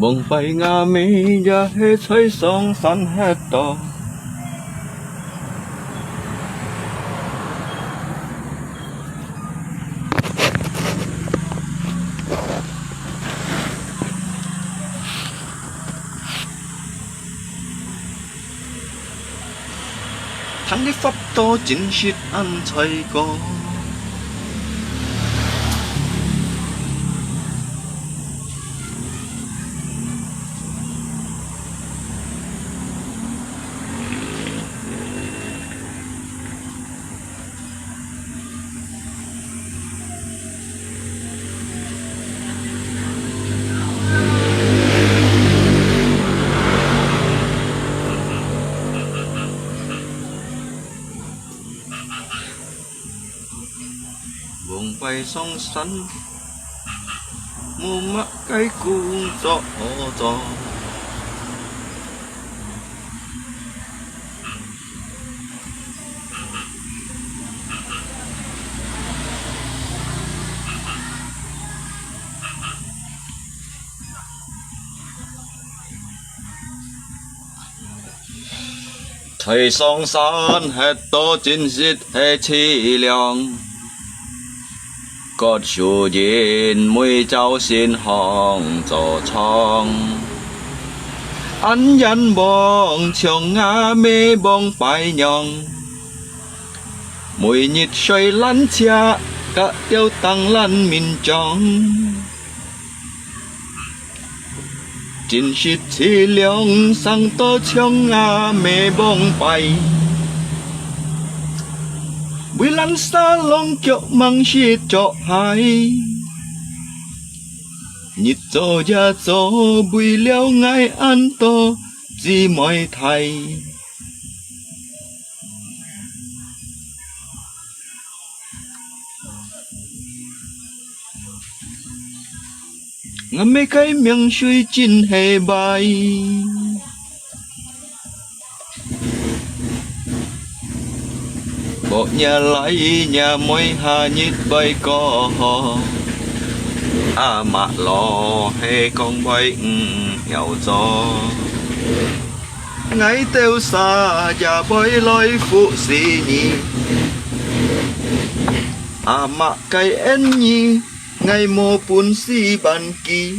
มองไปงามีอย่าให้ใช้สองสันให้ต่อทั้งที่ฟับโตจินชิดอันไทยก็วงไปสองสันมูมะไก่กูจอจอไทยสองสันให้โตจินสิทธิ์ให้ทีเลียงก็ชูยินมวยเจ้าสินห้องจอช่องอันยันบองเชียงงาเมบองไปยองมวยนิดช่วยลันเชียกะเตียวตังลันมินจองจินชิดที่เหลียงสังโตเชียงงาเมบองไปวิลันซาลงเจาะมังชีเจาะหายนิดโจยาโจบุยเลี้ยวไงอันโตจีมอยไทยงไม่เคยเมียงช่วยจินให้ใบbộ nhà lấy nhà môi hà nhít bay có mà lò hay con bay nghèo gió ngay tiêu xa nhà bay lối phụ xì nhì mà cây en nhì ngày mùa bún xì bàn kỳ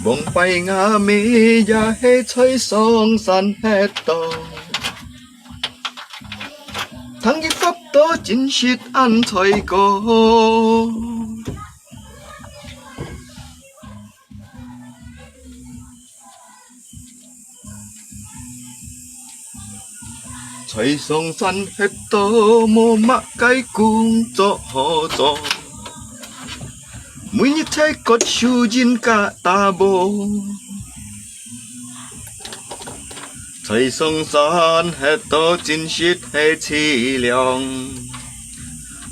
บงไปงามีอย่าให้ใช้สองสันให้ต่อทั้งที่ฟับโตจินชิดอันถอยก็ใช้สองสันให้ต่อโมมะไก่กุ้งจอหอจอมุยนี่เทกดชูจินกะตาโบใช้สงสารให้โตจินชิดให้ทีเหลียง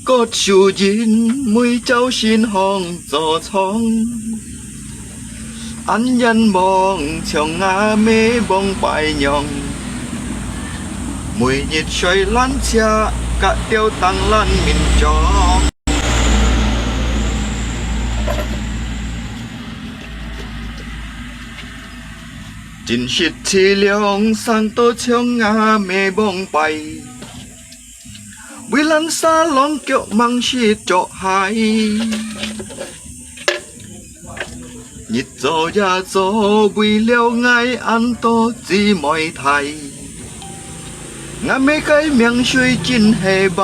กดชูจินมุยเจ้าชินห้องจอช่องอันยันบองเชียงงาเมบองไปยองมุยนี่ช่วยลันเชียกะเตียวตังลันมินจองจินชิดที่เหลียงสังโตเชียงงาเมบองไปวิลันซาลองเกี่ยวมังชีเจาะหายยิดโจยาโจวิเลียวไงอันโตจีมอยไทยงาไม่เคยเมียงช่วยจินให้ใบ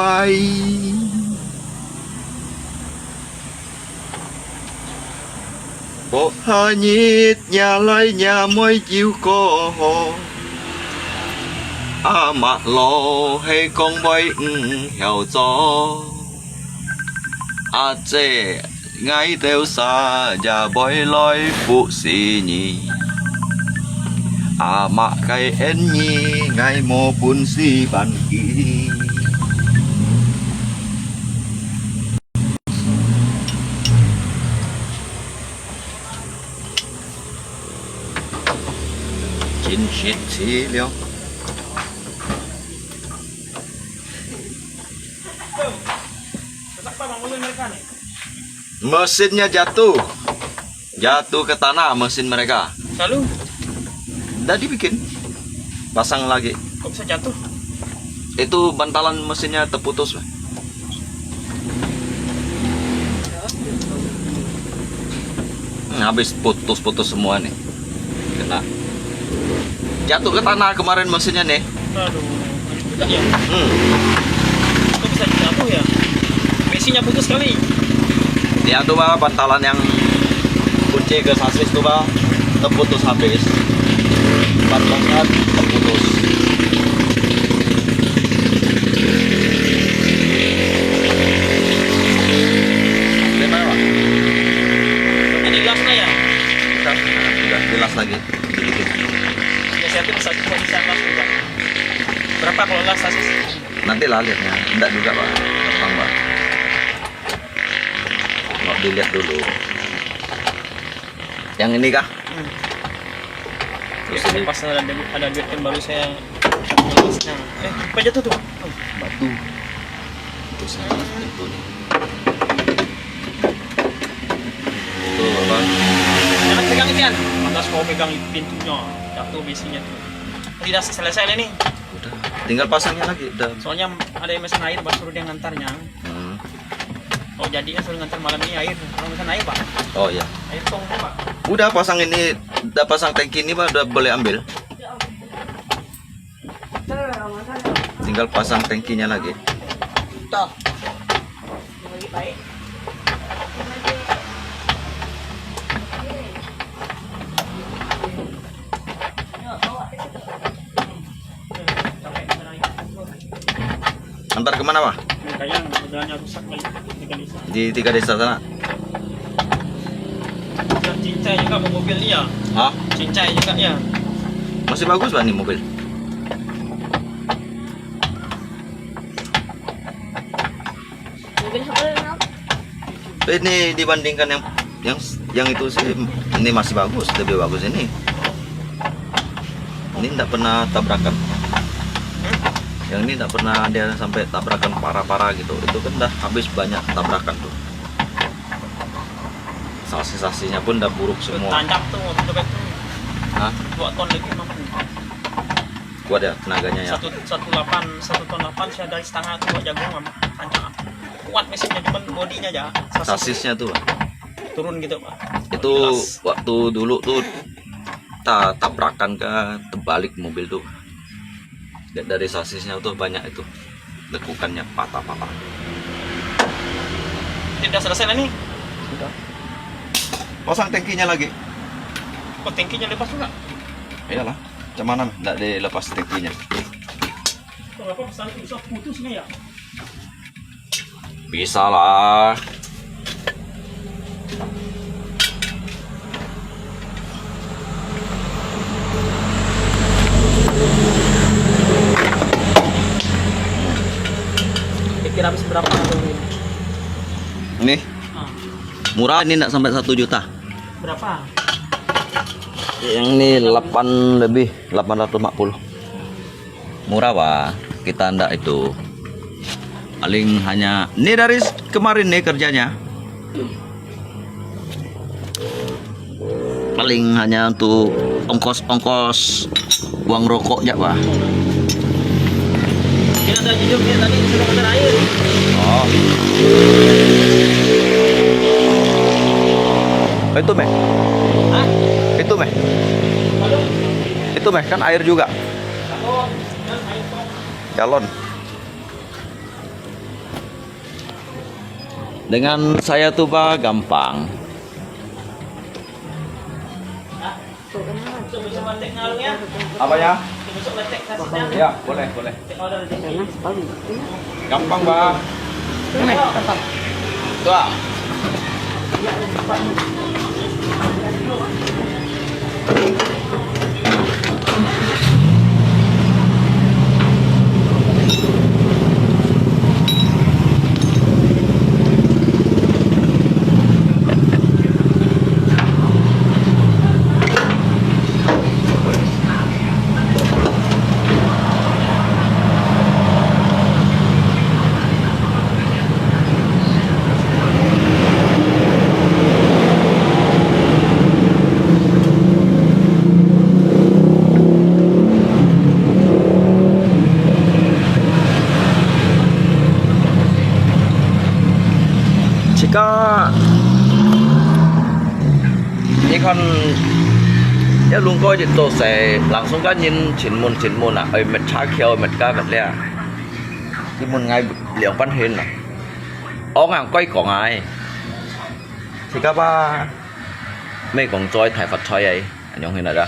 bộ hà nhít nhà lấy nhà mới chịu có mà lo hay con bay hiểu cho chê ngay tiêu xa nhà bay lối phụ xì nhì mà cái em nhì ngay mô bún xì bàn kỳ chính shit xí liêu Mesinnya jatuh. Jatuh ke tanah mesin mereka. Lalu Udah dibikin. Pasang lagi. kok bisa jatuh? Itu bantalan mesinnya terputus. Habis putus-putus semua nih. Kena. Jatuh ke tanah kemarin mesinnya nih. Aduh, juga ya. Kok bisa jatuh ya? Mesinnya putus kali. Ya tuh bah, bantalan yang kunci ke sasis tuh bah, terputus habis. Cepat banget terputus. Gimana pak? Ini gasnya ya? Udah jelas lagi. Sedikit. Inisiatif sasis mau bisa gas juga. Berapa kalau gas sasis? Nanti lah lihatnya. Enggak juga pak. Gampang pak. Mau dilihat dulu. Yang ini kah? Terus ini pas ada duit kan baru saya gasnya. Apa jatuh tuh? Oh, Batu. Itu salah itu nih. Tuh abang. jangan pegang ikan. Lantas mau pegang pintunya, jatuh besinya tuh. Tidak selesai nih. Udah. Tinggal pasangnya lagi. Udah. Soalnya ada yang mesin air, Pak, suruh dia ngantarnya. Oh jadinya suruh ngantar malam ini air. Kalau mesin air Pak, Oh iya. air tong Pak. Udah pasang ini, udah pasang tangki ini pak, udah boleh ambil. Tinggal pasang tangkinya lagi. Tuh. Lagi baik. Antar kemana pak? Kayaknya modelnya rusak kali di desa. Di 3 desa sana. Dan cincai juga mobil dia. Hah? Cincai juga ya. Masih bagus pak nih mobil. Ini dibandingkan yang itu sih, ini masih bagus, lebih bagus ini. Ini tidak pernah tabrakan. Yang ini tidak pernah dia sampai tabrakan parah-parah gitu. Itu kan udah habis banyak tabrakan tuh. Sasis-sasisnya pun udah buruk semua. Tancap tuh mobil cobek tuh. Hah? 2 ton lagi mampu. Kuat ya tenaganya ya. 1 ton 8 saya dari setengah tuh buat jagung mampu. Tancap. Kuat mesinnya cuman bodinya aja. Sasisnya tuh Pak. Turun gitu Pak. Itu Jelas. waktu dulu tuh tabrakan ke terbalik mobil tuh. Lihat dari sasisnya tuh banyak itu lekukannya patah-patah. Tidak selesai lah nih. Sudah. Pasang tangkinya lagi. Kok tangkinya lepas juga? Iyalah, macam mana nggak dilepas tangkinya? Kenapa pesawat bisa putus nih ya? Bisa lah. Kira habis berapa tuh? Ini Ah, murah, ini nggak sampai 1 juta. berapa? Yang ini 8 lebih, 850. Murah Pak. Kita ndak itu. Paling hanya ini dari kemarin nih kerjanya. Paling hanya untuk ongkos-ongkos uang rokok ya Pak. Kira ada hidup ya tadi sudah ngantar air. Oh. Itu meh. Hah? Itu meh. Halo? Itu meh kan air juga. Halo? Dan air tong. Galon. Dengan saya tuh Pak gampang. Besok bisa batik ngalung ya? Apa ya? Besok batik kasihnya. Ya, boleh, boleh. Order di sini. Gampang, Bang. Tuh. Ah. Ini kan ya luôn coi điện tổ sẽ langsung kan nhìn chín môn à ấy mệt cha khéo mệt ca mệt lẹ thì một ngày liệu văn hình à ông hàng quay của ngài thì các ba mấy con trôi thải Phật trôi ấy anh nhung hình là đó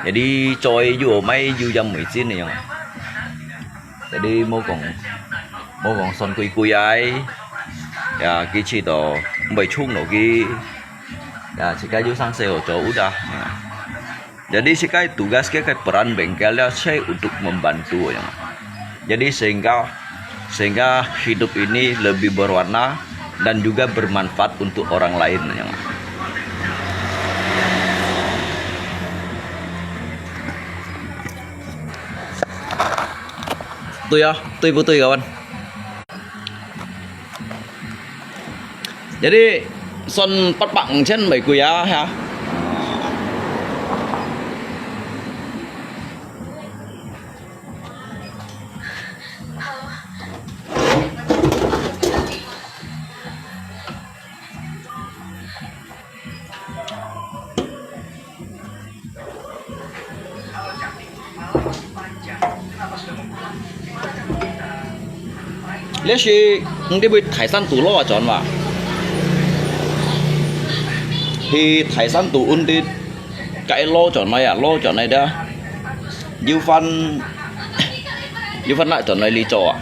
jadi trôi dù mấy dù dâm 19 này nhung jadi mua con son cùi ấy ya cái chi đó bảy chung nó cái ya jika you sang sale jauh udah jadi sekai tugas kai peran bengkelnya saya untuk membantu ya jadi sehingga hidup ini lebih berwarna dan juga bermanfaat untuk orang lain ya tui betul kawan jadi son bắt bằng trên mấy quý á ha lấy gì đi bị hải sản tủ lo chọn mà thì hải sản tủ un đi cái lo chọn này đó dư phân lại chọn này lý trò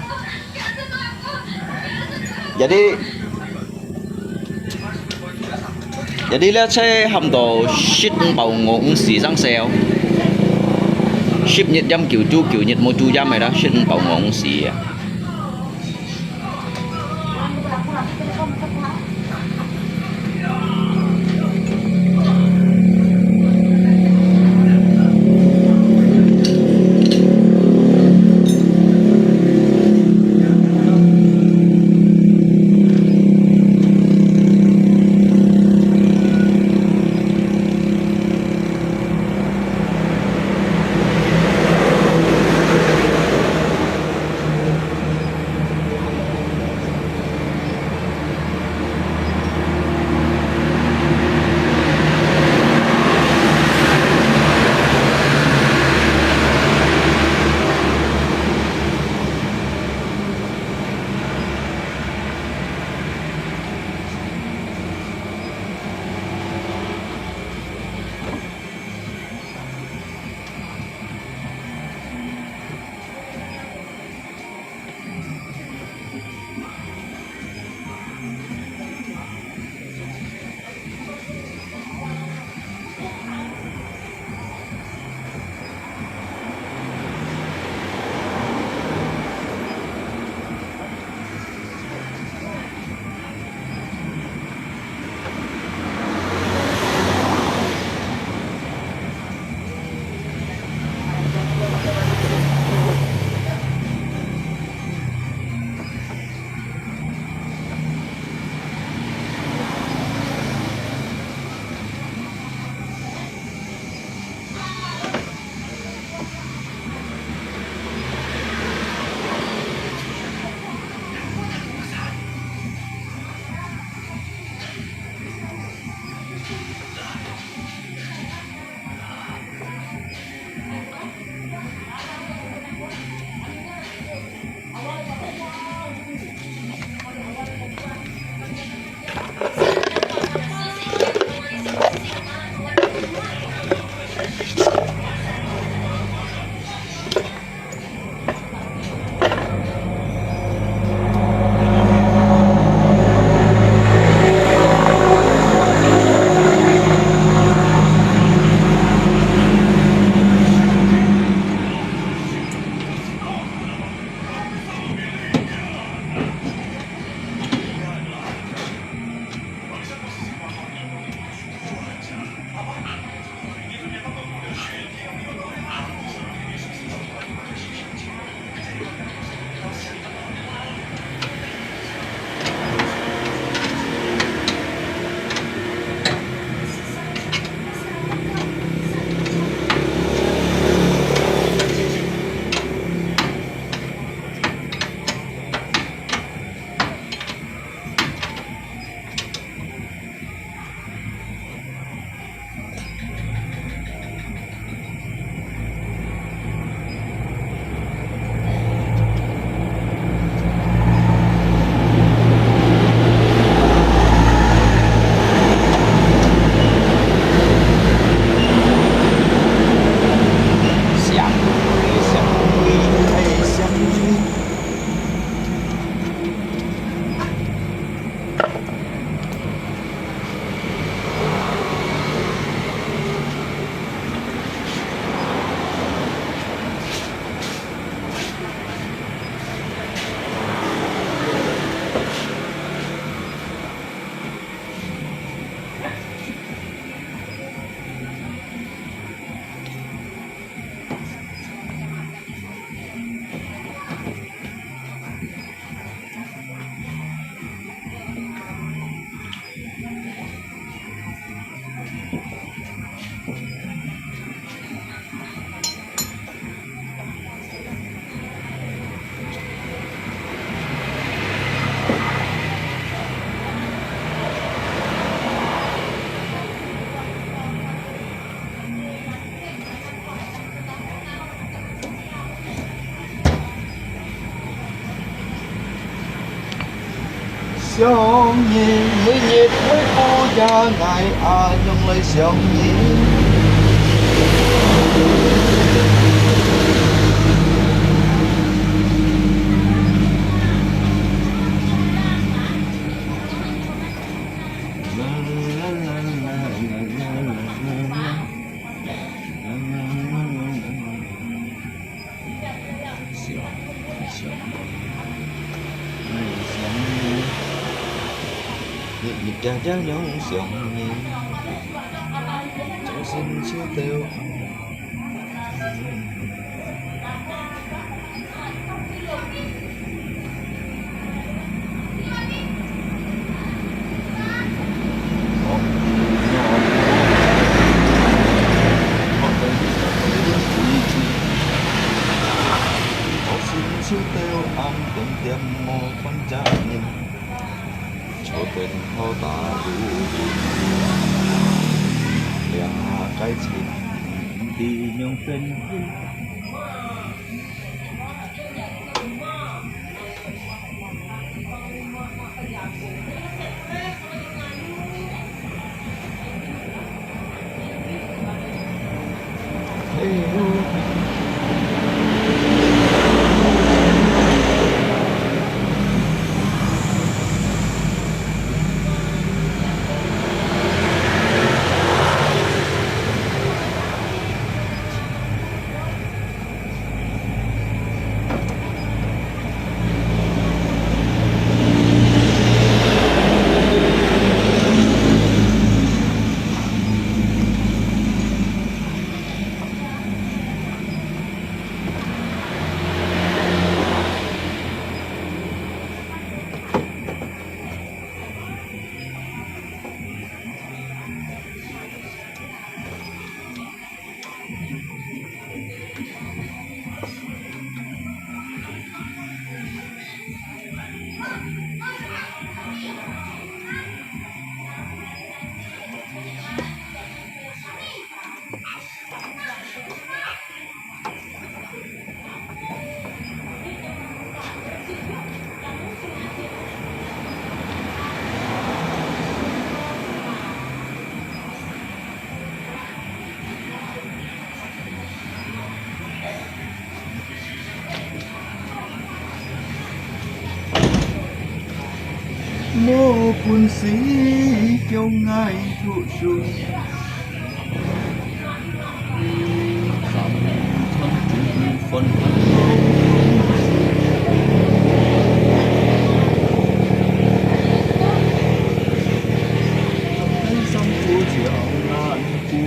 jadi là xe hầm đồ ship bầu ngỗng xì răng xèo ship nhiệt dăm kiểu nhiệt một chu dăm này đó ship bầu ngỗng xì 相依，每日每苦也捱用淚相依。nhịp cha cháu nhau sòng nhẹ cho xin chiếu tiêu chiếu tiêu âm từng tiêm mô con cha nhìn cho tình họ ta đủ là cái gì đi nhau bên mô quân sĩ kêu ngài thụ sùng phạm thân chủ phân thấy sông của chiều ngàn cũ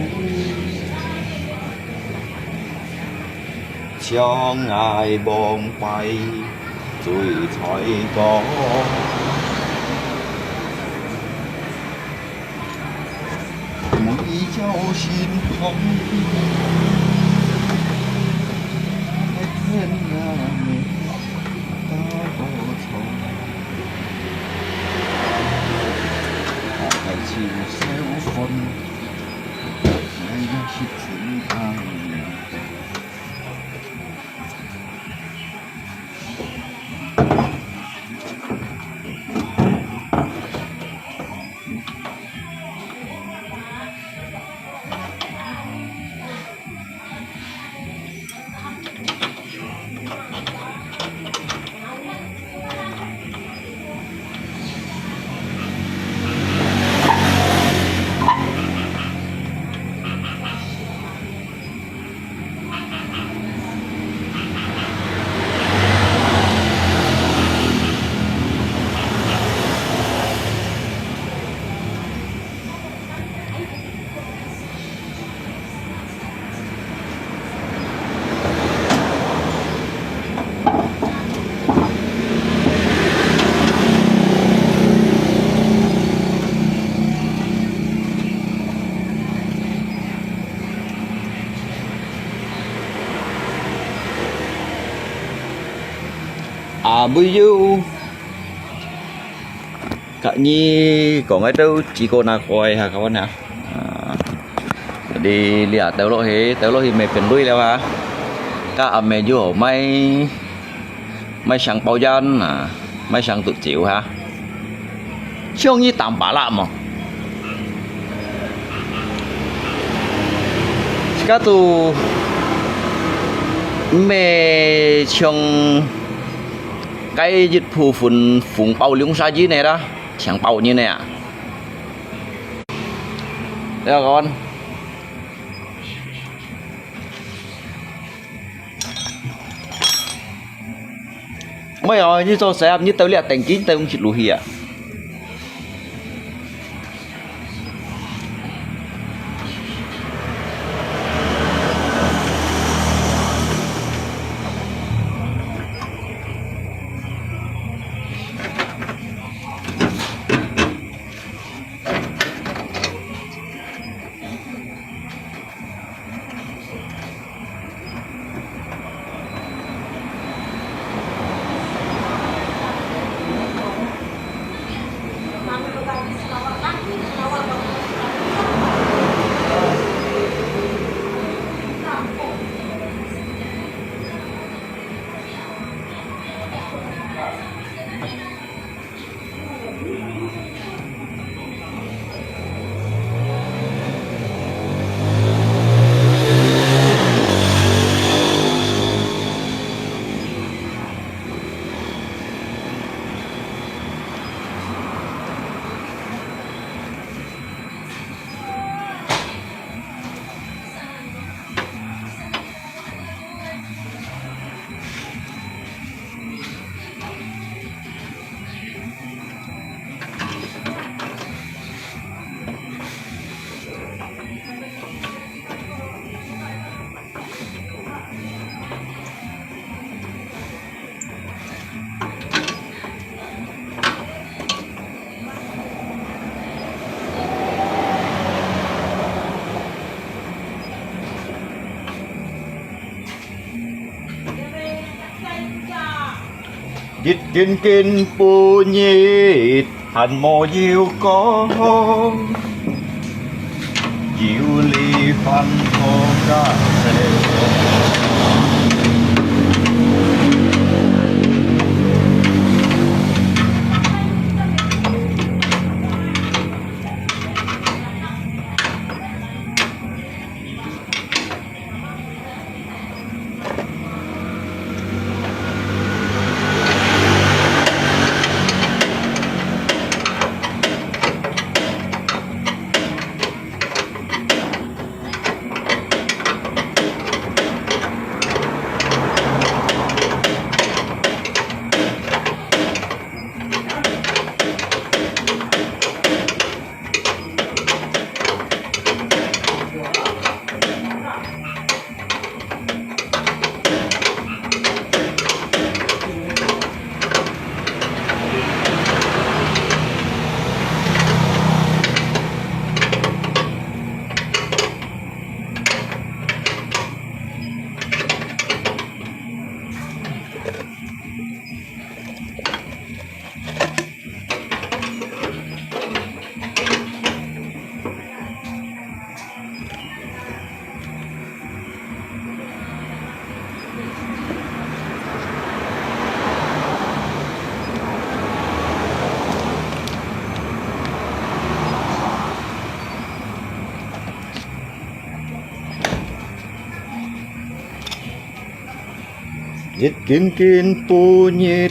cho ngài bom bay rồi thoại có mỗi cháu xin không hết thân nhà mình ta có chồng họ phải chịu xéo phân ngày đã chịu chúng ta bây giờ kak nyi có ngay đâu chỉ có nak koi ha kawan ya. Jadi lihat teulohi me pendui leo ha. Ka ame ju mai sang bao gian mai sang tự chịu ha. ช่วงนี้ต่ำป่าละมั้งก็ตัวเมช่วงcái dịch vụ phụng bao liếng sa dưới này đó chẳng bao như này à đây là con mấy rồi như tôi sẽ như tôi liệt thành kín tôi không chịu lùi à dịch kinh pu nhị hành mô diêu có diệu ly phân thô ca sê dịch kinh pu nhị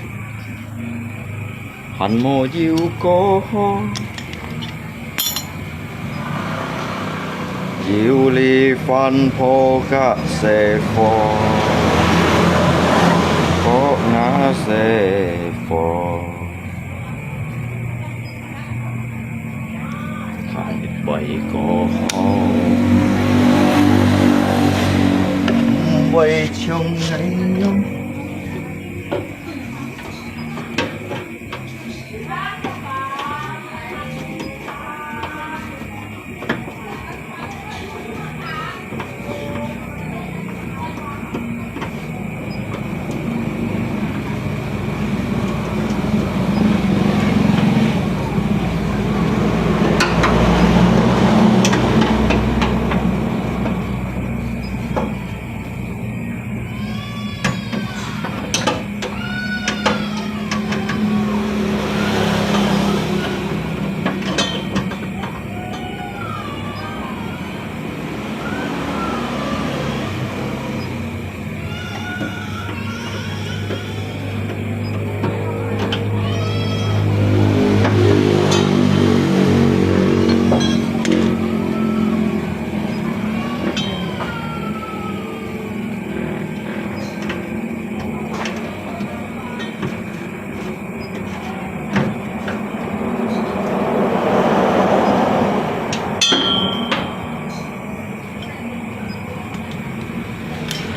hành mô diêu có diệu ly phân phô ca sê phô có ngã sê phô khai bảy có quay trong ngày nhung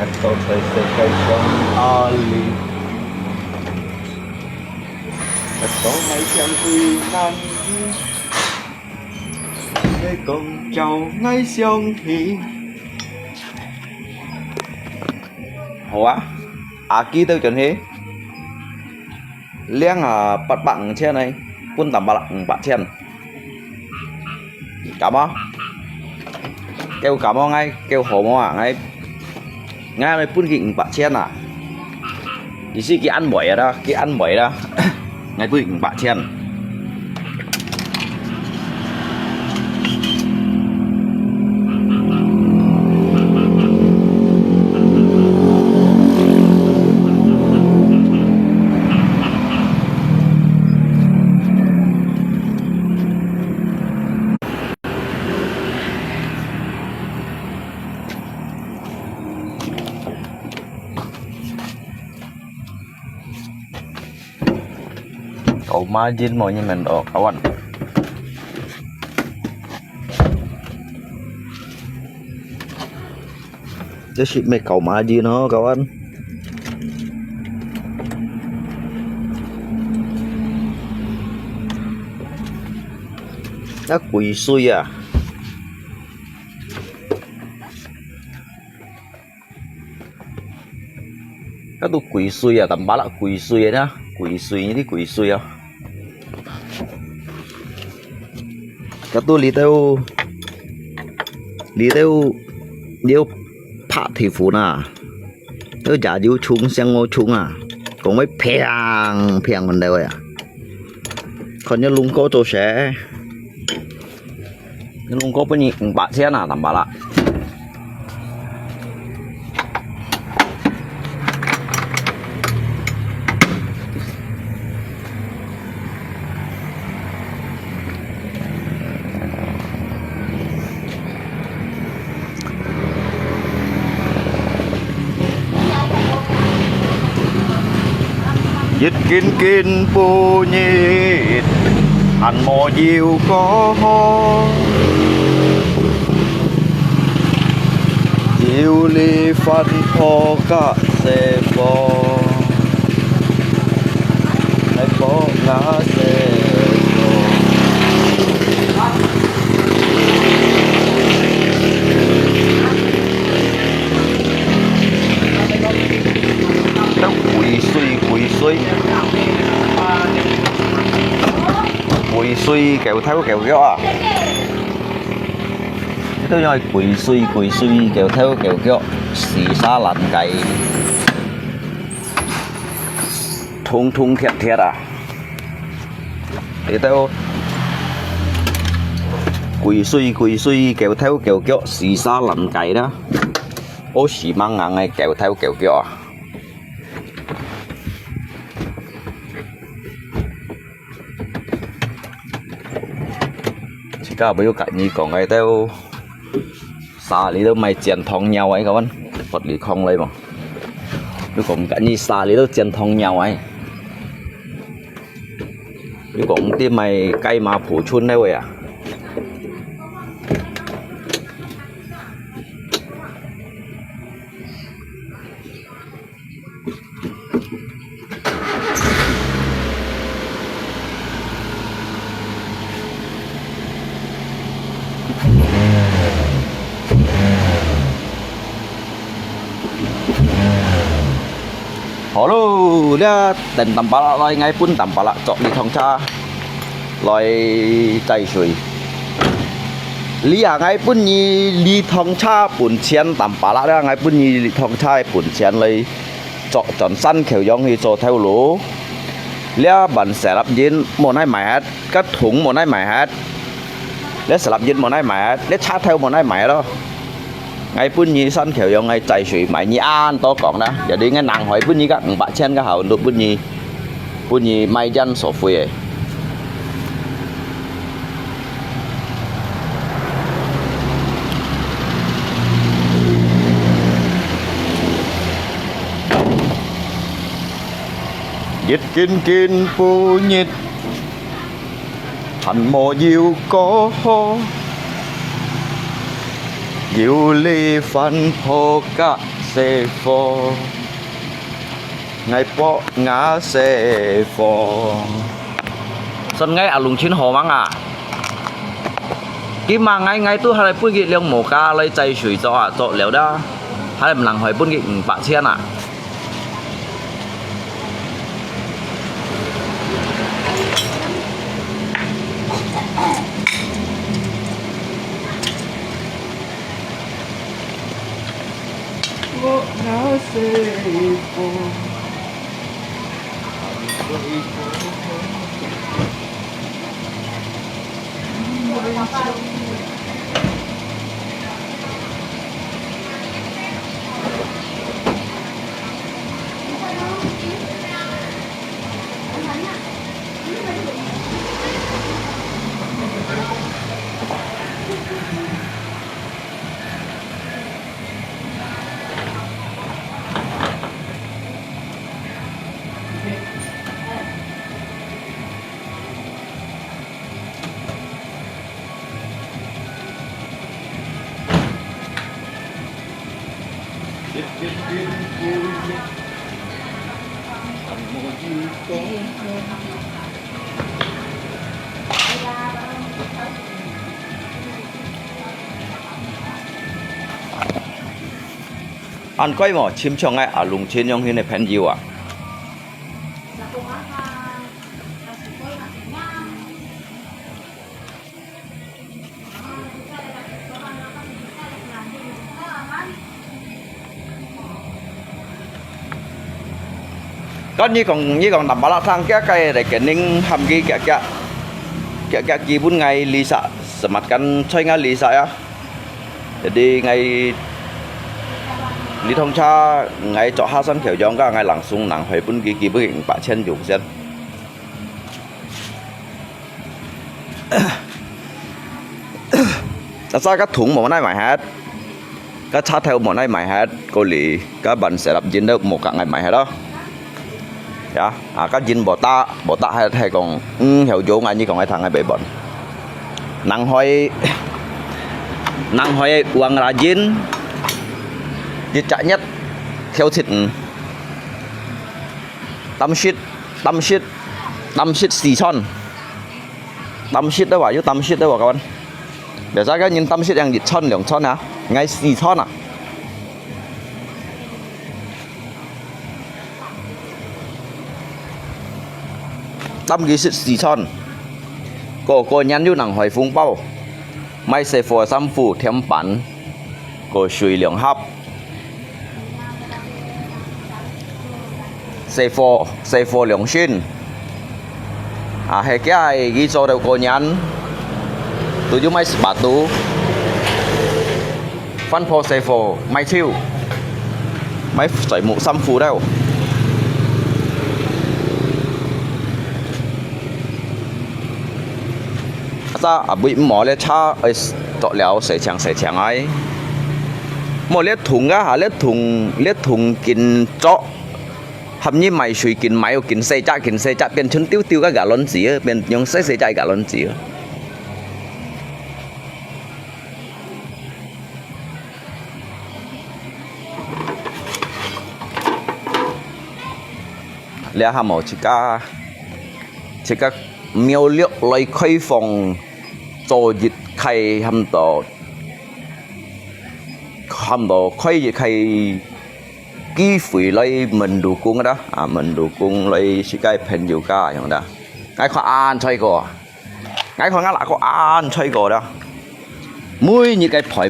atau saya ali atau macam nan để con cháu ngay xiong thì hóa aki tiêu chuẩn thế liang bắt bằng trên này pun tầm bạn trên cảm ơn kêu cảm ơn ngay kêu hổ mà ngay ngay này pun gịnh bạn trên à thì xí cái ăn bổi đó ngay pun gịnh bạn trên kau margin mau nyemen oh kawan cái shit mấy cậu margin nó kawan nó quỳ xuôi à cái tu quỳ xuôi à tầm bá là quỳ xuôi đó quỳ xuôi như thế quỳ xuôi à cái tôi lý theo điêu phá thị phú nà tôi giả điêu chung sang ngô chung à cũng mấy phèn mình đều à còn như lung có tôi sẽ lung có bao nhiêu bạn xe nào tầm bà lạ dịch kinh bù nhịt hành mò diều có ho diều li phân ho cả xe bò lại bò ngã xe bò quỳ suy kẹo tháo kẹo gió à tôi nói quỳ suy kẹo tháo kẹo gió xì xa lạnh cày thung thiệt à thì tôi quỳ suy kẹo tháo kẹo gió xì xa lạnh cày đó ô xì mang ngang ngay kẹo tháo kẹo gió à cả bây giờ cả như còn cái tao xa lý đâu mày chèn thong nhau ấy các bạn vật lý không lấy mà nếu còn cả như xa lý đâu chèn thong nhau ấy nếu còn tim mày cây mà phủ chun đây vậy à Halo, dia dan tampala loy ngay pun tampala cok di thong cha loy chai sui. Lia ngay pun ni li thong cha pun chen tampala dia ngay pun ni li thong cha pun chen lay cok chọn săn khều yong hi cho theo lỗ. Lia bản sẽ lập dinh một hai mày hết, cắt thủng một hai mày hết. Lia sẽ lập dinh một hai mày hết, lia cha theo một hai mày đó. Ngay pun nhi sân khều yo ngay chạy suy mày nhi an to còn đó giờ đi ngay nàng hỏi pun nhi các bạn chen cái hậu được pun nhi may dân sổ phui ấy dịch kinh phu nhít thành mồ diêu có ho diệu ly phân phô cả xe phò ngày po ngã xe phò sân ngay ở lùng chín hồ mang à cái mà ngay tôi hay là bún cái liang mổ cá lấy chay sủi cho à cho léo đó hay là làm hỏi bún cái bạc chen à ăn quay mỏ chim chong ngay ở lùng trên trong này phèn nhiều à có như còn đảm bảo là sang cái để cái ninh hầm cái gì bún ngày lì xạ mặt căn chơi ngay lì xạ á đi ngày lý thông cha ngày cho hai sân kiểu giống cả ngày lặng sung nặng phải bún kỳ bức hình bạn chân dùng dân sao các thùng một này mày hết các cha theo một này mày hết cô lì các bạn sẽ lập dính được một cả ngày mày hết đó ya các dính bỏ ta hay còn hiểu chỗ ngay như còn hai thằng hay bị bệnh năng hỏi uang rajin đi chạy nhất theo thịt tâm shit xì son tâm shit đó bảo tâm shit đó bảo các bạn để ra cái nhìn tâm shit yang thịt son lượng son hả ngay xì son à tâm cái xì son cô nhắn vô nằng hỏi phung bao mai sẽ phò xăm phủ thêm bản cô suy lượng hấp xe phò lượng xin hay cái ai ghi cho đâu cô nhắn tôi giúp mấy bà tú phân phò xe phò mai thiêu mấy sợi mũ xăm phủ đâu ta bị mỏ lên cha ấy tọt léo sấy chẳng ấy mỏ lết thùng á hả lết thùng kín chó hầm như mày suy kín máy kín xe chạ bên chân tiêu cái gà lon gì bên nhung xe chạy gà lon gì lẽ hàm mỏ chỉ cả miêu liệu lấy khai phòng cho dịch khai hầm tổ khai dịch khai ký phí lấy mình đủ cung đó mình đủ cung lấy chỉ cái pen nhiều cảอย่างđó ngay khoa an chơi cổ ngay khoa ngã lại có an chơi cổ đó mũi như cái phổi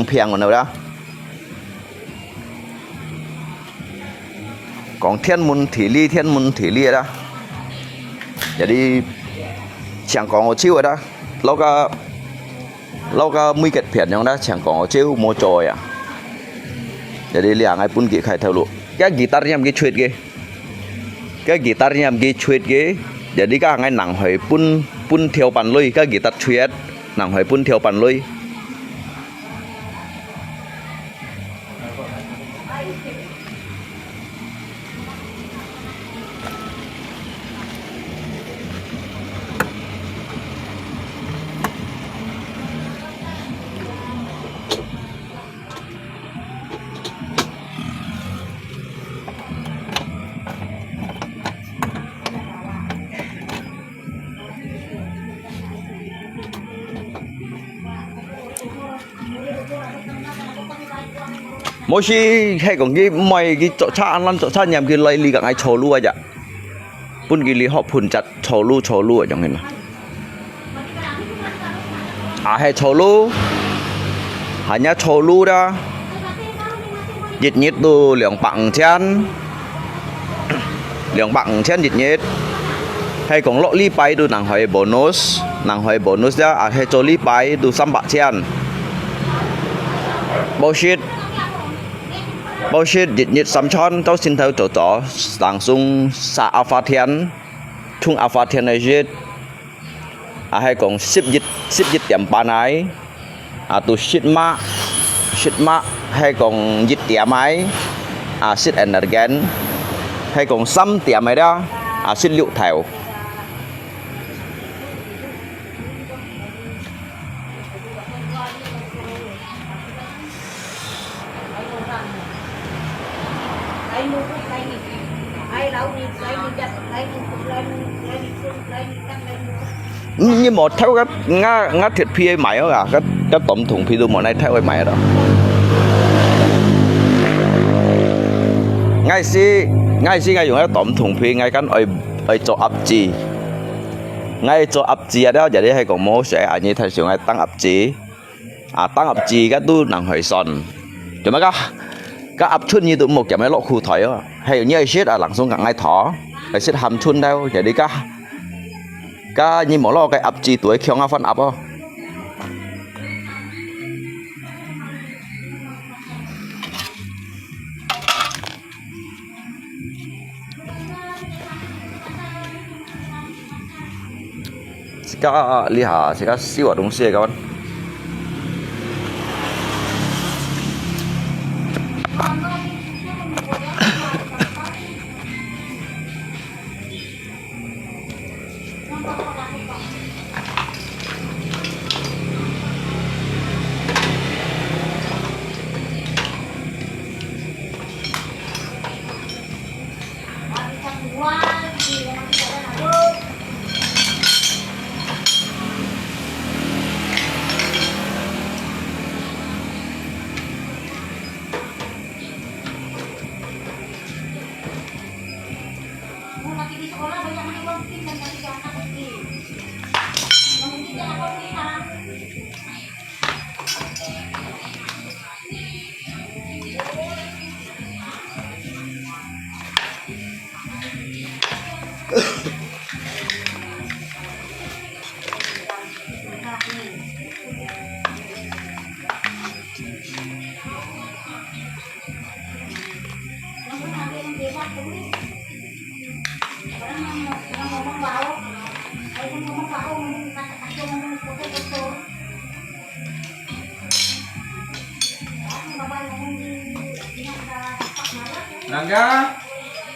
phèn của nó đó còn thiên môn thị ly đó giờ đi chẳng còn một chiêu rồi đó lâu cả mấy cái phiền trong đó chẳng còn một chiêu mua trồi à giờ đi liang ai pun khai theo luôn cái guitar nhầm cái chuyện ghê giờ đi cả ngay nặng hỏi pun theo bàn lôi cái guitar chuyện nặng hỏi pun theo bàn lôi mỗi khi hay còn cái mày cái chỗ cha ăn lăn chỗ cha nhầm cái lấy li cả ngay trầu lu aja pun cái li họ phun chặt trầu lu ở trong này hay trầu lu hanya trầu lu đó dịch nhiệt tu lượng bằng chen dịch nhiệt hay còn lọ li bay tu nàng hỏi bonus đó hay cho li bay tu xăm bạc chen bullshit dịch nhiệt sắm chọn tao xin theo chỗ sang sung sa alpha thiên chung alpha thiên này dịch hay còn ship dịch tiệm bán ấy tu ship ma hay còn dịch tiệm ấy ship energen hay còn xăm tiệm ấy đó ship liệu thảo như một theo cái ngã thiệt phi mày đó cái tổng thùng phi đồ một này theo cái mày đó ngay si dùng cái tổng thùng phi ngay cái ở chỗ ấp chi ngay chỗ ấp chi đó giờ đây hay còn mua sẽ như thầy sử ngay tăng ấp chi cái tu nặng hỏi son cho mấy cái ấp chun như tụi một cái mấy lọ khu thỏi đó hay như ai xếp lặng xuống cả ngay thỏ ai xếp hầm chun đâu giờ đi cái như mỗi lo cái ấp chi tuổi khiong phân ấp không cái liha cái siêu ở đông xe các bạn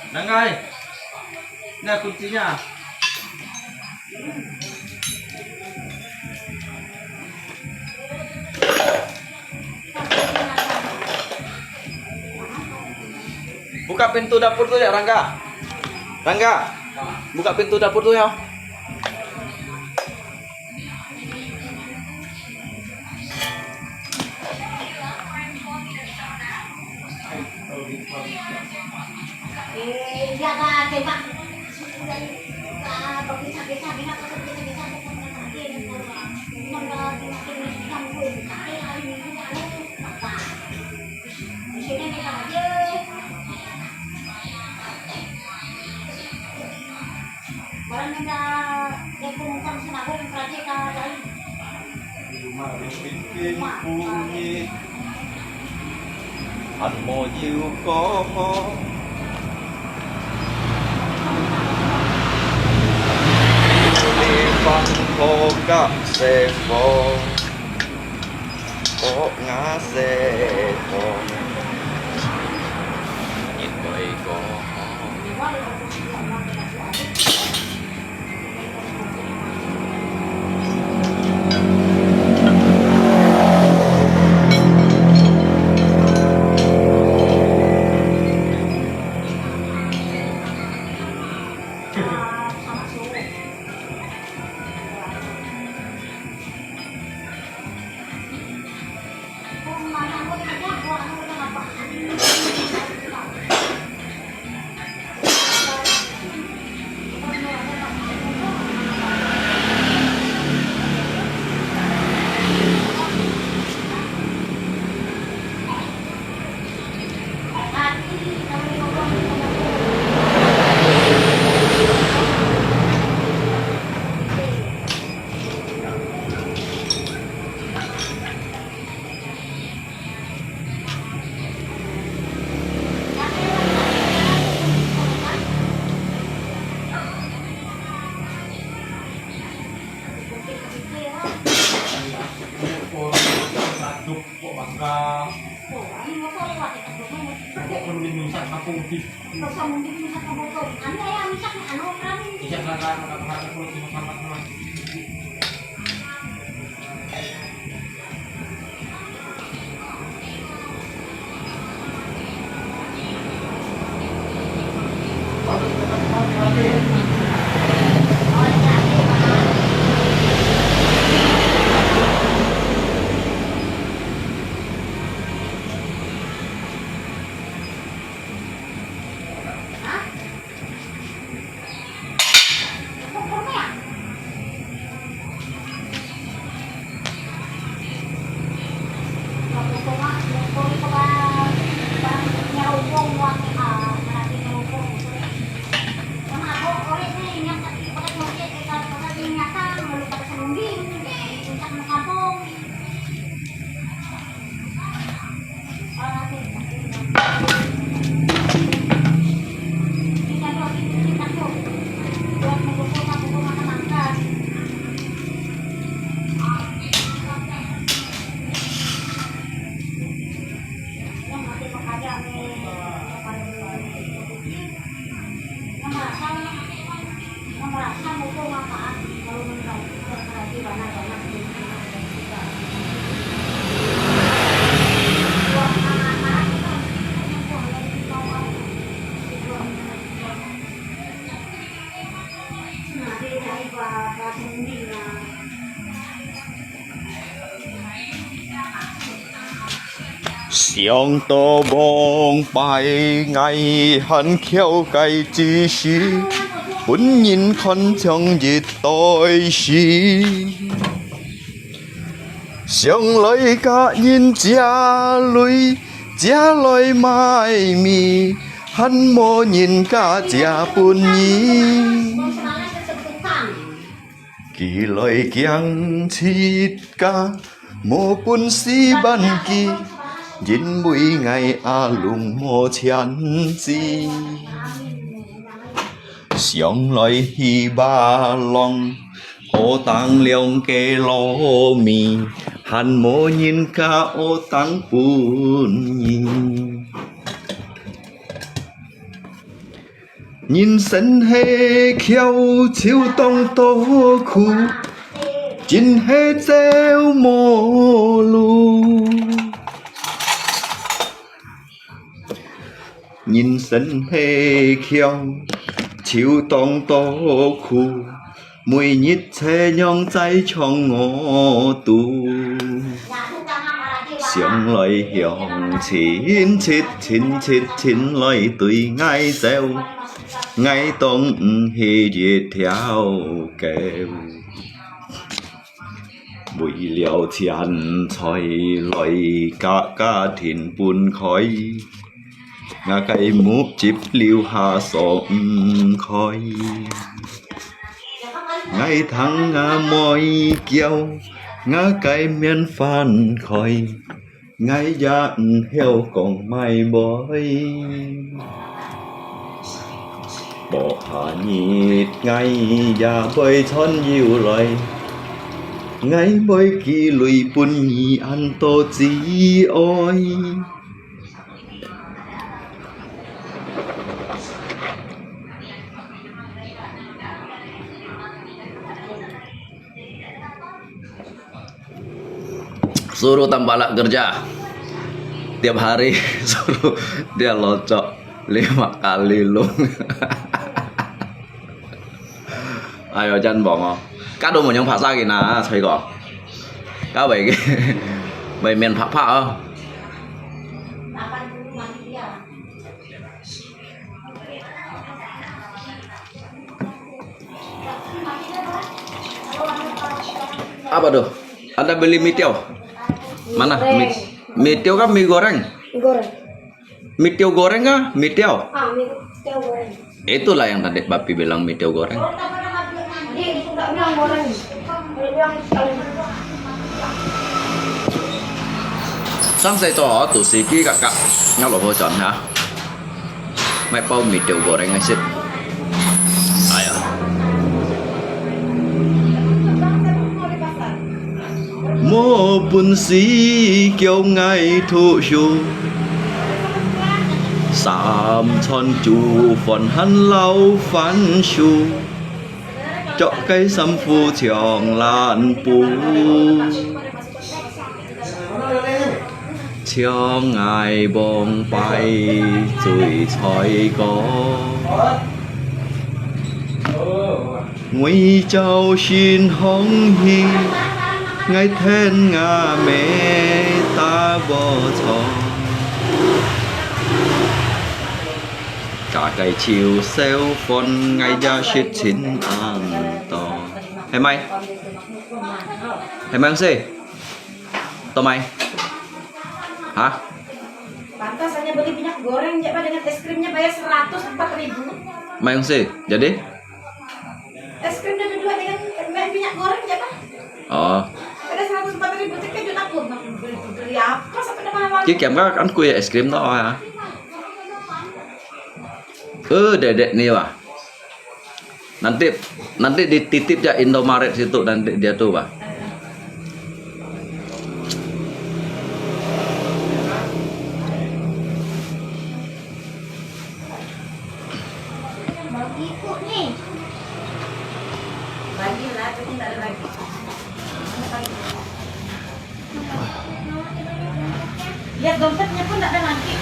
Nangga, ini kuncinya. Buka pintu dapur tuh ya, Rangga. Buka pintu dapur tuh ya. Anh mô yêu có đi văn khô các xe phô có ngã xe phô nhìn vậy có Sông tô bông bài ngày hắn khéo cây chi xí Bún nhìn khăn trong dịch tôi xí Sông lời cả nhìn cha lối mai mi Hắn mô nhìn cả cha bún nhìn Kỳ lời kiang chít ca mô bún xí ban kỳ Nhìn mũi ngày lùng mô chán chi Xiong lời hi ba lòng ô tăng liông kê lô mì Hắn mô nhìn ca ô tăng bún nhìn Nhìn sân hê khéo chiếu tông tô khu Chín hê treo mô lù Nhìn sân hê khéo chiếu tông tô khu Mùi nhít chê nhong cháy trong ngô tu Xiong lời hiong chín lời tùy ngay gieo Ngay tông hì dệt theo kèo Bùi liao chán choi lời cả thìn bùn khói Ngã cây múp chip liu hà sông khói Ngay thắng ngã môi kiêu Ngã cây miên phan khói Ngay dạn heo còn mai bói Bỏ hạ nhịt ngay và bơi thân nhiều lời Ngay bơi kỳ lùi bún nhị ăn tô chí ôi Suruh Tambalak kerja tiap hari suruh dia locok 5 kali lung ayo Chan bong các đồ một nhóm phá ra kì nà thấy có các bảy cái bảy miền phá phá apa tuh Anda beli mie tiaw mana mie tiaw kan mie goreng Mie tiaw goreng kah? Mie tiaw? Mie tiaw goreng. Itulah yang tadi Papi bilang mie tiaw goreng. Dia nggak bilang goreng. Dia bilang tiaw. Sáng nay cho họ tụ sĩ ký các nhau lộp hỗ trợ hả? Mấy bao mì tiaw goreng ngay xích. Ai à? Mô bún sĩ kiêu ngay thu shu Sạm chọn chủ phần hắn lâu phán shu Chọ cây xăm phu trường lan bù Cho ngài bông bay rồi choi có Nguy châu xin hong hi Ngay thiên ngà mẹ ta vô cho Cả cây chiều xeo phôn ngay ra shit chín an to Hei mày Hei mày không sih? Tau mày? Hah? Pantas hanya beli minyak goreng, Pak, dengan es krimnya bayar 104.000. Mày không sih? Jadi? Es krim dan kedua dengan minyak goreng, Pak. Oh. Ada 104.000 itu kan aku beli apa sampai mahal. Chứ kèm các ăn kue es krim đó hả? Dedek nih Pak. Nanti dititip ya Indomaret situ nanti dia tuh Pak. Bagiku nih. Bagilah, tapi tidak ada lagi. Lihat dompetnya pun tidak ada lagi.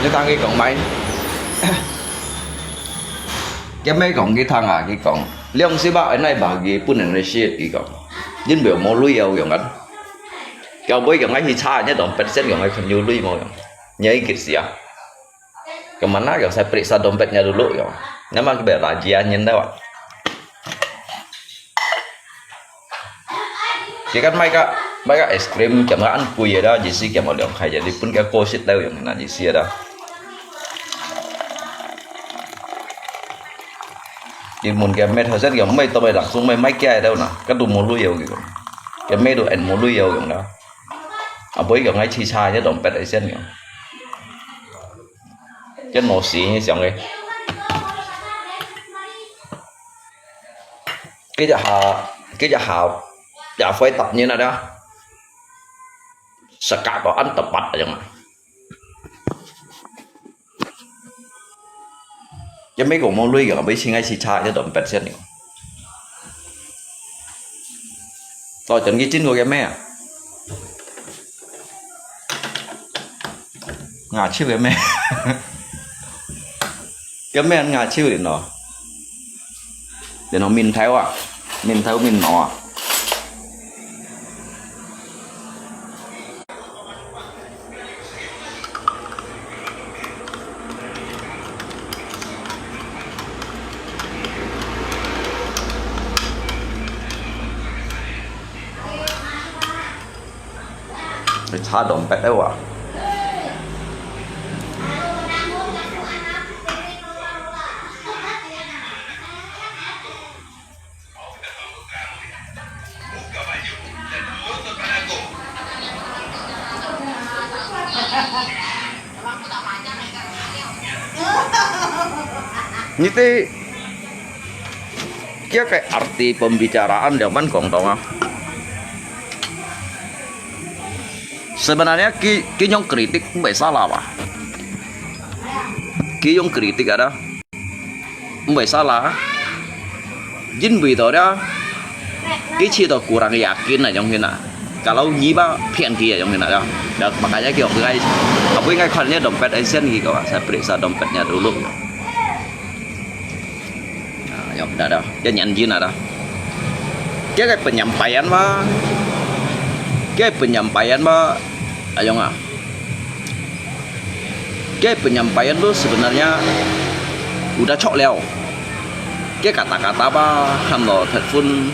Cái thằng cái cọng mày Cái mấy cọng cái thằng à cái cọng Liang si ba ở này bà cái bún này shit cái cọng Nhưng biểu mô lui yêu yung anh Kau bơi yung ay hitsanya dompet sen yung ay kanyului mo yung Nyai gitu ya Kemana yung saya periksa dompetnya dulu yung Memang biar rajiannya dah Chỉ kan mereka es krim chẳng ăn cùi ở đó chỉ xí kèm một lượng khai jadi pun cái cô xịt đâu yang chỉ xí ở đó chỉ muốn cái mét hơi rất kiểu mấy tao mày đặt xuống mấy cái đâu nè cái đồ mua lui kiểu cái mét đồ ăn mua lui kiểu đó à với kiểu ngay chi sai chứ đồng pet ấy xem kiểu chứ nó xí như xong cái cái hào dạ phải tập như nào đó sekat kok an tepat aja mah chứ mấy cũng mau lui kiểu mấy xin ngay xì cha chứ đụng pet xét nhiều tôi chuẩn cái chín của cái mẹ ngà chiêu cái mẹ cái mẹ ăn ngà chiêu để nó min theo min nó Cha dompet lewat. Ini kia kayak arti pembicaraan zaman kong tau nggak? Sebenarnya ki nyong kritik không salah Pak. Ki nyong kritik ada không salah. Jin vì đó cái chi đó kurang yakin là trong hiện kalau nyiba pian kia trong hiện đó. Dan makanya ki waktu guys, aku ingat kalnya dompet Asian gitu Pak. Saya periksa dompetnya dulu. Nah, yang ada, dia nyanjin ada. Dia kayak penyampaian Pak. Ayo nggak? Kayak penyampaian tuh sebenarnya udah cok leo. Kayak kata-kata telepon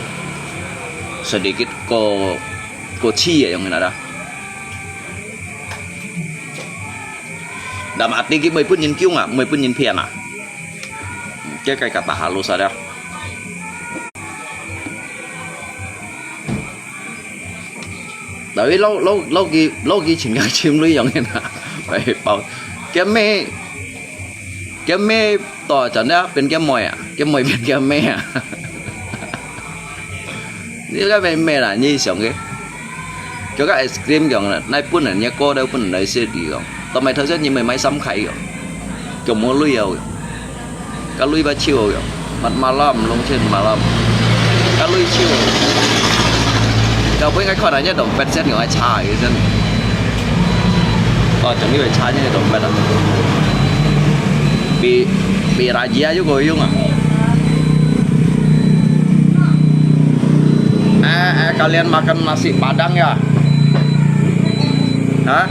sedikit ko chi ya yang ada. Dalam arti kita pun nhìn kiung à, mới pun nhìn phiền à. Cái kata halus ada. Tapi lo ghi chỉnh cái chim lưới giống như nào, phải bảo cái mê tỏ chẳng đấy bên cái mồi à, cái mồi bên cái mê à. Ini cái bên mê là như giống cái ice cream kiểu là nay pun là nhà cô đâu pun là sẽ đi kiểu, tao mày thấy rất như mày máy sắm khay kiểu, kiểu mua lưới rồi, cái lưới 3 chiều kiểu, mặt malam lông trên malam, cái lưới chiều. Kau pun ingat kau nanya dompet saya nggak cah gitu. Oh, jangan ini cahnya dompet. Bi razia juga yung ah. Kalian makan nasi Padang ya? Hah?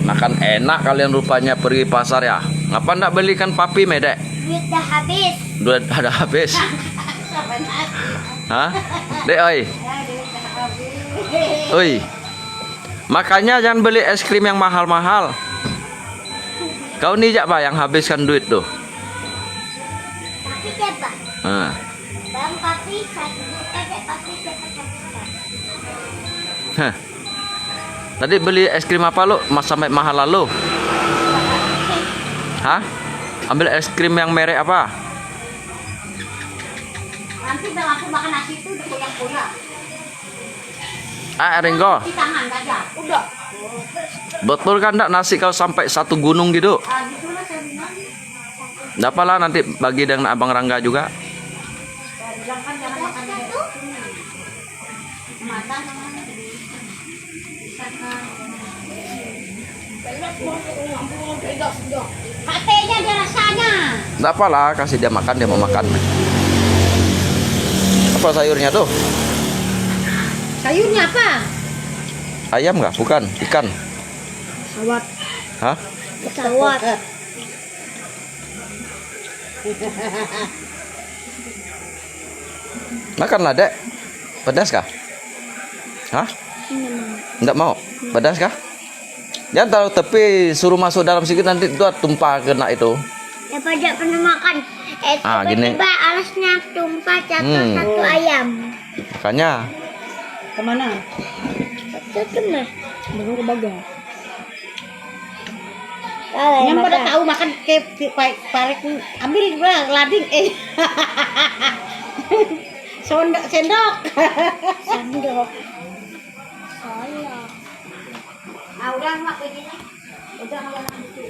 Makan enak kalian rupanya pergi pasar ya? Ngapa ndak belikan papi medek? Duit dah habis. Duit ada habis. Hah? Dek oi. Oi. Makanya jangan beli es krim yang mahal-mahal. Kau nih jak yang habiskan duit tuh. Tapi siapa? Bang papi 1 juta deh papi siapa? Tadi beli es krim apa lu? Mas sampai mahal lalu? Hah? Ambil es krim yang merek apa? Nanti bang aku makan nasi itu udah koyak-koyak. Ringo. Di tangan aja. Udah. Betul kan enggak nasi kau sampai 1 gunung gitu? Gitu lah saya bilang. Enggak apalah nanti bagi dengan Abang Rangga juga. Saya bilang kan jangan makan itu. Makan katanya ada rasanya. Enggak apalah, kasih dia makan, dia mau makan. Apa sayurnya tuh? Sayurnya apa? Ayam nggak? Bukan, ikan. Sawat. Hah? Sawat. Makanlah, Dek. Pedas kah? Hah? Enggak mau? Pedas kah? Jangan taruh tepi, suruh masuk dalam sedikit nanti itu tumpah kena itu. Ya pada pernah makan. Gini. Tiba-tiba alasnya tumpah jatuh satu ayam. Makanya. Kemana? Satu mas. Baru ke bagang. Yang pada tahu makan kayak parek ambil gua lading sendok. Sendok. Udah mak begini. Udah makan itu.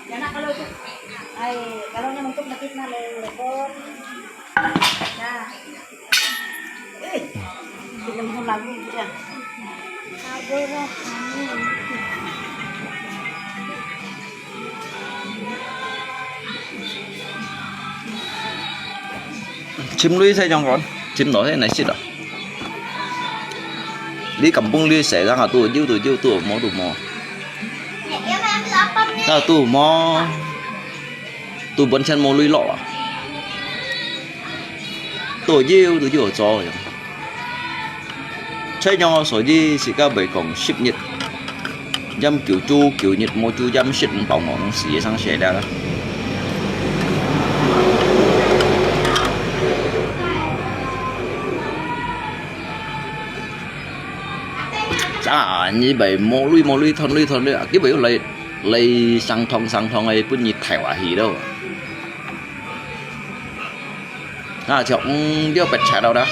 Jangan kalau itu kalau yang untuk nakit na lepon. Nah. Film mo lagi dia. Agora Chim lưới thấy trong con, chim nổi thế này xịt à? Đi cầm bông lưới xẻ ra hả tụ mò tụ mò. À tụ mò, tụ bắn chân mò lưới lọ à? Tụ diêu ở cho vậy. Chơi nhau sỏi đi xịt cả bảy cổng ship nhiệt, dăm kiểu nhiệt mò chu dăm ship bảo ngọn xỉ sang xẻ ra đó. Như vậy mò lui thon à cái biểu lấy sang thong ấy cũng như thẻ quả hỉ đâu chọn điêu bẹt chạy đâu đó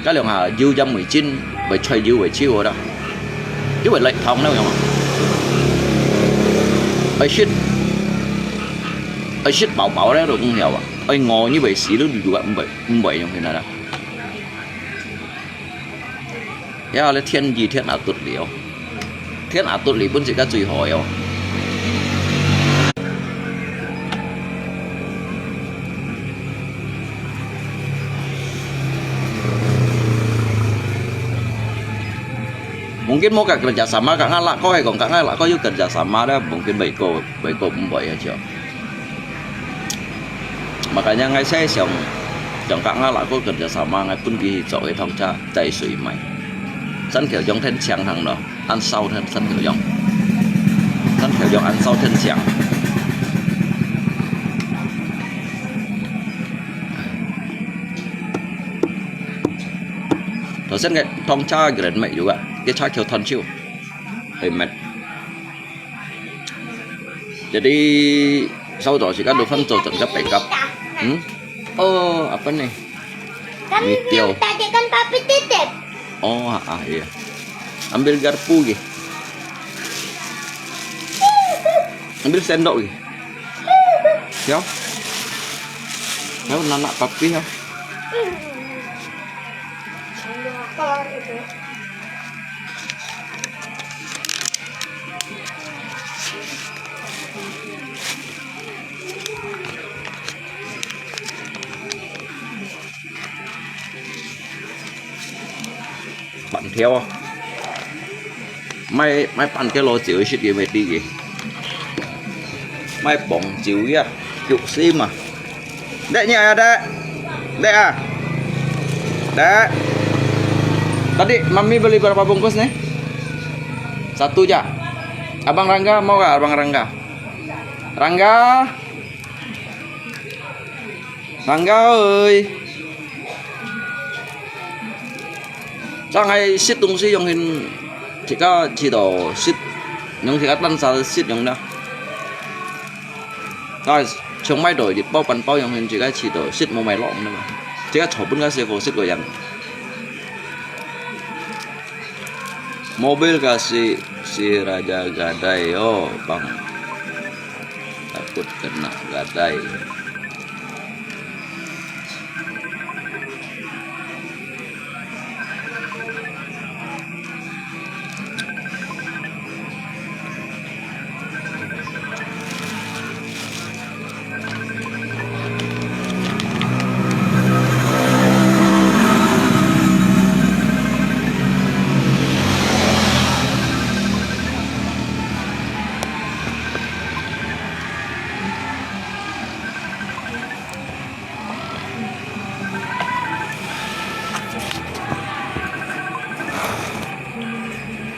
cái lượng hà dư dâm 19 bởi chơi dư bởi chiêu rồi đó chứ bởi lệnh thong đâu không ấy shit bảo đấy rồi cũng hiểu à ấy ngồi như vậy xí nó được bởi trong thế này đó ya le thiên gì thiên ảo tụt liễu thiên ảo tụt liễu pun juga cui hỏi oh mungkin mau kak kerja sama kak ngalak kau kok kak ngalak kau juga kerja sama dah mungkin baik kau membuat aja makanya ngai saya siang kak ngalak kau kerja sama ngai pun ghi chọn cái thông cha chạy suy mày Sân Kiểu Dông thân chẳng thằng đó. Ăn sau thân Sân Kiểu Dông. Sân Kiểu Dông ăn sau thân chẳng. Dosen kayak tong cha grand mek juga. Dia cha kyo ton chiu. Met. Jadi sau đó chỉ kan Dufan tuh tengah backup. Oh, apa nih? Kan Video. yang tadi kan papi titip. Oh, iya. Ambil garpu gitu. Ambil sendok gitu. Ya. Ya, anak papi ya. Kolor itu. Bạn theo mai bạn cái lô chịu shit gì mày đi kì mai bỏng chịu ya chụp sim à dek nya ada dek ah dek tadi mami beli berapa bungkus nih 1 aja abang Rangga mau gak abang Rangga Rangga ơi Sang hay ship东西用hin chỉ có chỉ đồ ship nhưng thì các tân sao ship dùng đâu rồi trong máy đổi dịch bao bánh bao dùng hin chỉ có chỉ đồ ship một máy lỏng nữa mà chỉ có chọn bốn cái xe vô ship của dân mobil kasih si Raja Gadai oh bang takut kena gadai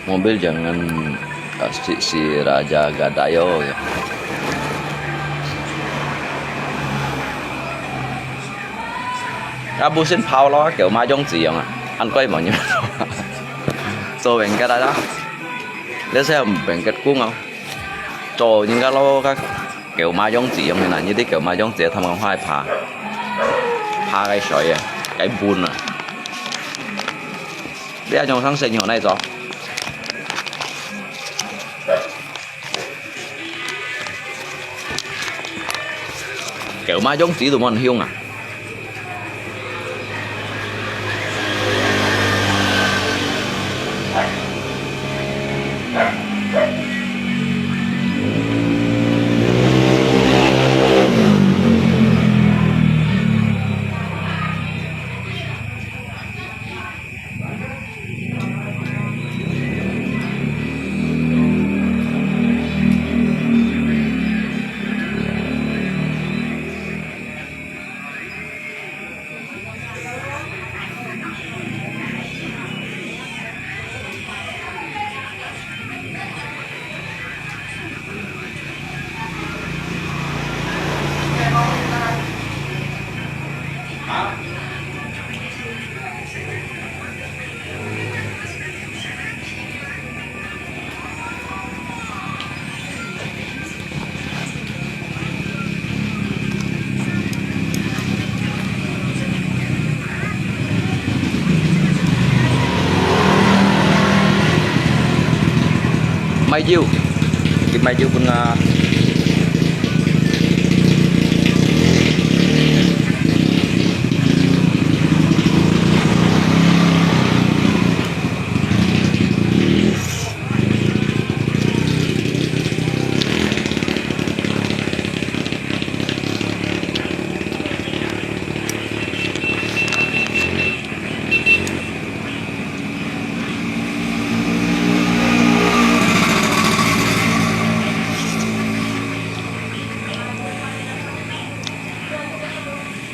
mobil jangan si Raja Gadayo ya. Abusin phao lo kiểu ma giống gì không ạ? Ăn quay mọi người. Rồi bên cái đó. Để xem bên cái cung không? Rồi những cái lo các kiểu ma giống gì không này như thế kiểu ma giống gì thầm không hai phá cái sỏi à, cái bùn à. Để trong sáng sinh nhỏ này rồi. Kiểu ma giống chỉ tụi mình hiêu à maju kita maju pun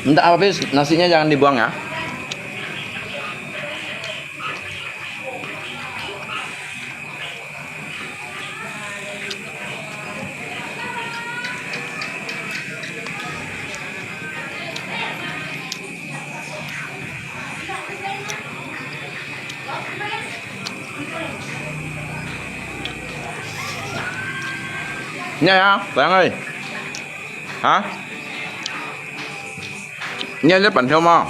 Minta apa nasinya jangan dibuang ya. Nghe hả? Bạn ơi. Hả? Nghe rất bánh không không?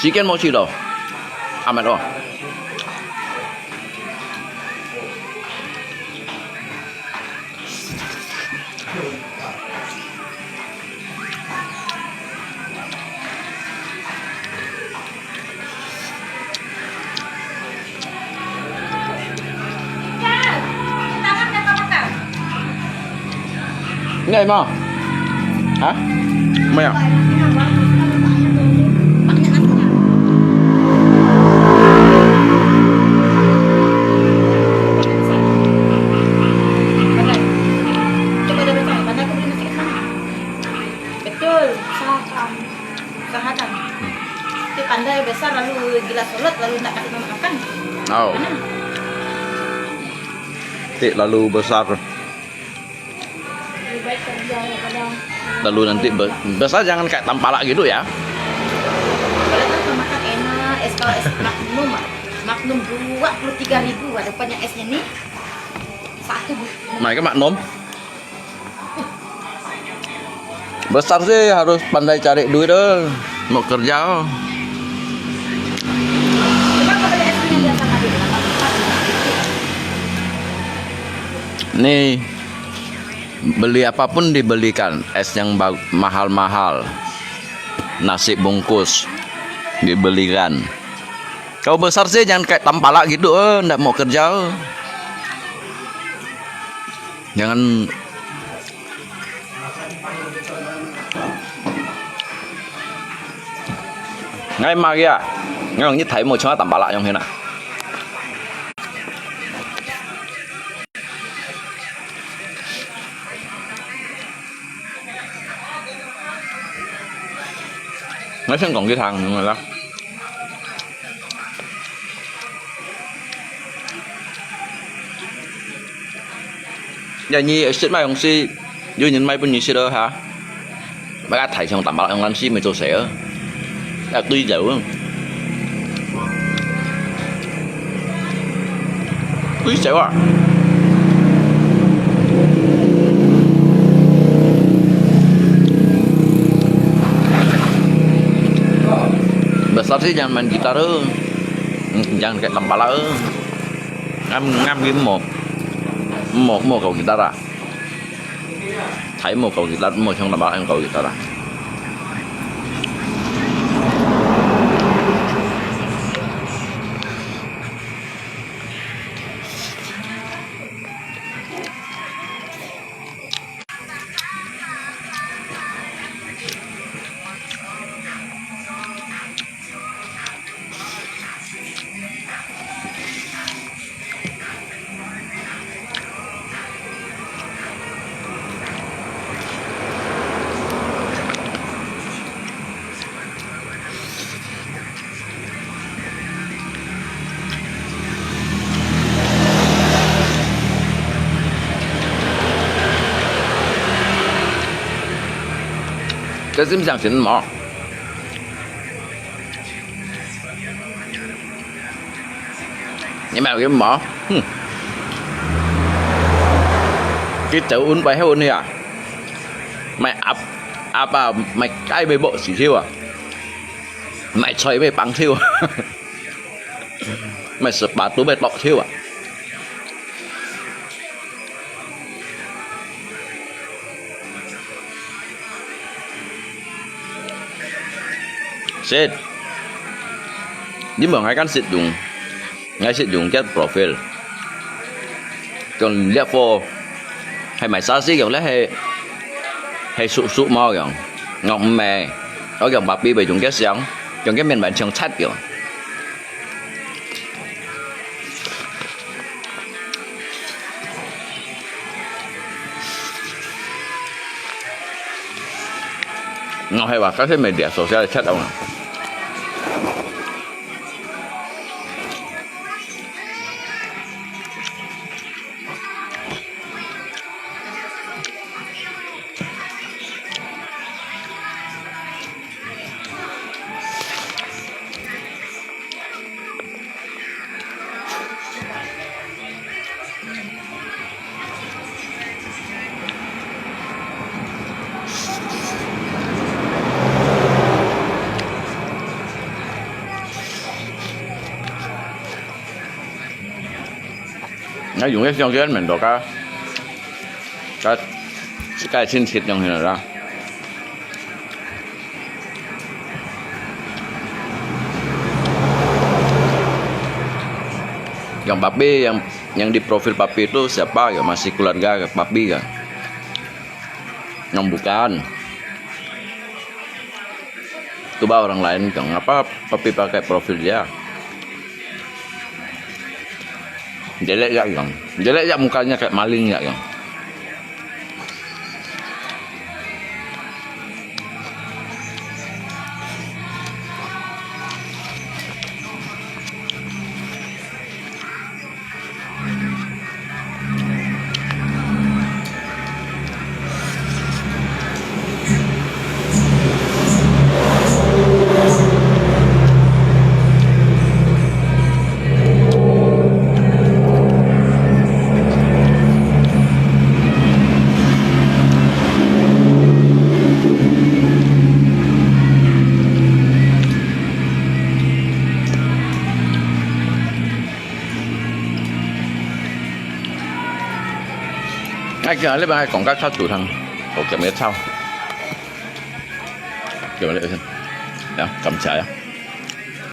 Chicken mochi đâu? À mày đâu? Nghe mà? Hả? Mày à? Sahatan. Tapi pandai besar lalu gila sholat lalu nak kasih mama makan. Oh. Mana? Lalu besar. Lebih baik kerja daripada. Lalu nanti besar jangan kayak tampalak gitu ya. Kalau tuh makan enak, es kalau es Magnum, Magnum 23.000, ada banyak esnya nih. Satu. Mereka maklum. Besar sih harus pandai cari duit dong. Mau kerja. Cuma kalau es yang biasa tadi, Nih beli apapun dibelikan, es yang mahal-mahal, nasi bungkus dibelikan. Kau besar sih jangan kayak tampalak gitu, ndak mau kerja. Jangan ngay mà kìa, ngay như thấy một chỗ tạm bạ lại trong thế này. Nó sẽ còn cái thằng người ta. Giờ nhi xích mai ông si, dù nhìn mai bên như si đó hả? Bác thầy xong tạm bạ lại ông làm si mày cho sẻ. Đã tuy dữ tuy dữ à. Besar sih jangan main gitar jangan kayak tampala ngam game một cầu guitar à, thấy một cầu guitar một trong tampala em cầu guitar à.这是不想寻毛？你买cái mỏ? Cái chậu uốn bay hay uốn đi à? Mày áp à mày cái bề bộ xỉ thiêu à? Mày xoay bề bằng thiêu à? Mày sập bát túi bề bọ thiêu à? Sit. Di ba ngay kan sit yung ngay sit yung chat profile. còn lẽ phô hay mày xa xí kiểu lẽ hay sụ sụ mò kiểu ngọc mè ở kiểu bạc bi bởi chúng cái sáng chúng cái miền bản trường chát kiểu ngọc hay bảo các thế mày đẻ sổ xe chát đâu nào nó dùng cái xong trên mình đồ cái xin thịt trong này ra yang papi yang di profil papi itu siapa ya masih keluarga papi kan yang bukan coba orang lain kan apa papi pakai profil dia jelek gak yang jelek ya mukanya kayak maling ya yang ai kia lấy ba còn các thắt chủ thằng một chấm mét sau kiểu lấy xem, cầm chạy.